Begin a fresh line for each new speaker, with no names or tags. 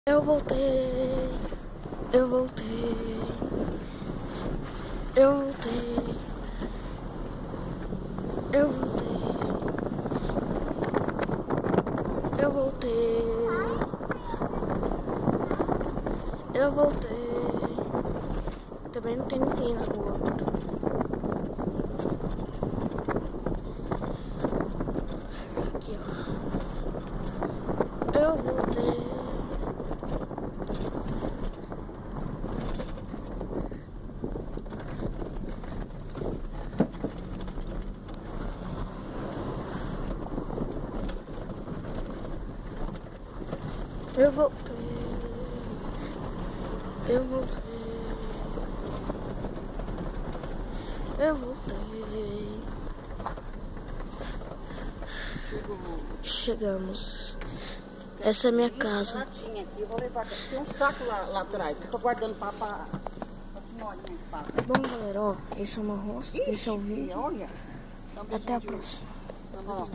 Eu voltei, eu voltei, eu voltei, eu voltei, eu voltei, eu voltei. Também não tem ninguém na rua agora. Aqui, ó. Eu voltei. Eu voltei, eu voltei, eu voltei. Chegamos. Essa é minha casa.
Aqui, eu vou levar. Tem um saco lá atrás. Eu tô guardando pra senhorinha que passa.
Bom, galera, ó, esse é o meu rosto, esse é o vídeo.
Olha.
Até a próxima.
Ó.